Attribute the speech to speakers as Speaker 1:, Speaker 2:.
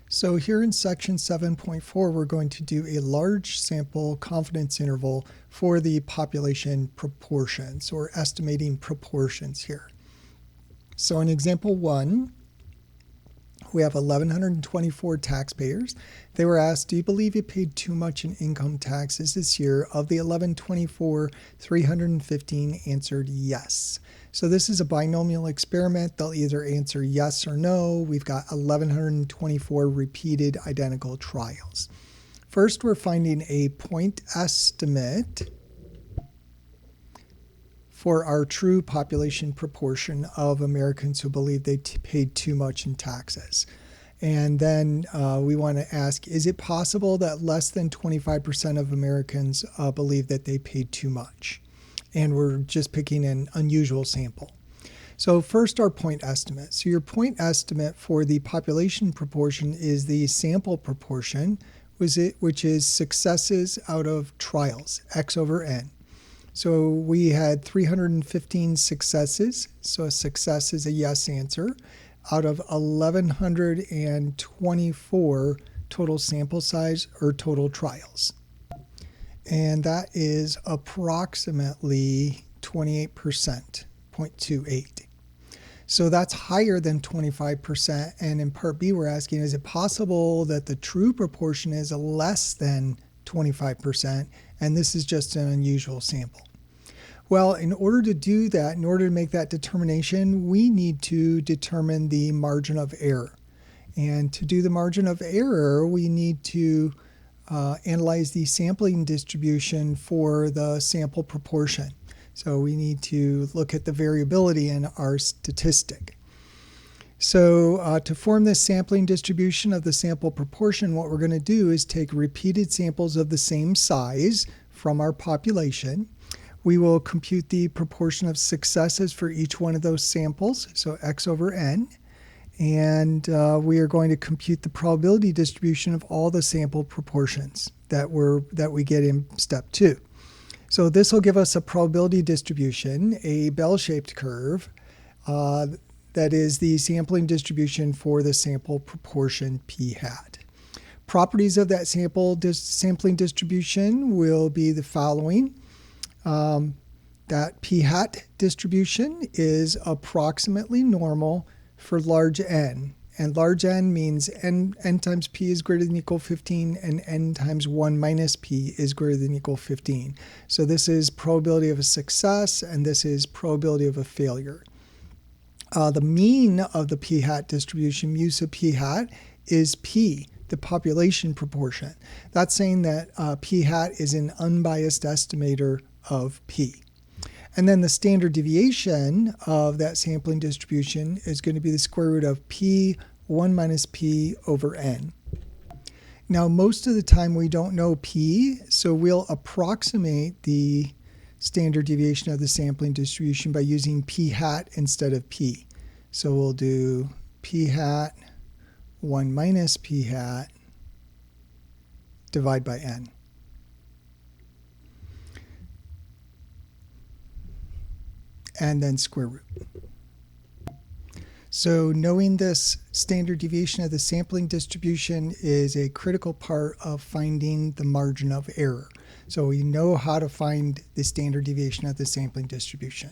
Speaker 1: So here in section 7.4, we're going to do a large sample confidence interval for the population proportions, or estimating proportions here. So in example 1, we have 1,124 taxpayers. They were asked, do you believe you paid too much in income taxes this year? Of the 1,124, 315 answered yes. So this is a binomial experiment. They'll either answer yes or no. We've got 1,124 repeated identical trials. First, we're finding a point estimate for our true population proportion of Americans who believe they paid too much in taxes. And then we want to ask, is it possible that less than 25% of Americans believe that they paid too much? And we're just picking an unusual sample. So first, our point estimate. So your point estimate for the population proportion is the sample proportion, which is successes out of trials, x over n. So we had 315 successes. So a success is a yes answer out of 1,124 total sample size or total trials. And that is approximately 28%, 0.28. So that's higher than 25%. And in part B, we're asking, is it possible that the true proportion is less than 25%? And this is just an unusual sample. Well, in order to do that, in order to make that determination, we need to determine the margin of error. And to do the margin of error, we need to analyze the sampling distribution for the sample proportion. So we need to look at the variability in our statistic. So to form this sampling distribution of the sample proportion, what we're going to do is take repeated samples of the same size from our population. We will compute the proportion of successes for each one of those samples, so x over n. And we are going to compute the probability distribution of all the sample proportions that we get in step 2. So this will give us a probability distribution, a bell-shaped curve, that is the sampling distribution for the sample proportion p hat. Properties of that sampling distribution will be the following. That p hat distribution is approximately normal for large N. And large N means n times p is greater than or equal 15, and n times 1 minus p is greater than or equal 15. So this is probability of a success, and this is probability of a failure. The mean of the p hat distribution, mu sub p hat, is p, the population proportion. That's saying that p hat is an unbiased estimator of p. And then the standard deviation of that sampling distribution is going to be the square root of p 1 minus p over n. Now, most of the time we don't know p, so we'll approximate the standard deviation of the sampling distribution by using p hat instead of p. So we'll do p hat 1 minus p hat divide by n. And then square root. So knowing this standard deviation of the sampling distribution is a critical part of finding the margin of error. So we know how to find the standard deviation of the sampling distribution.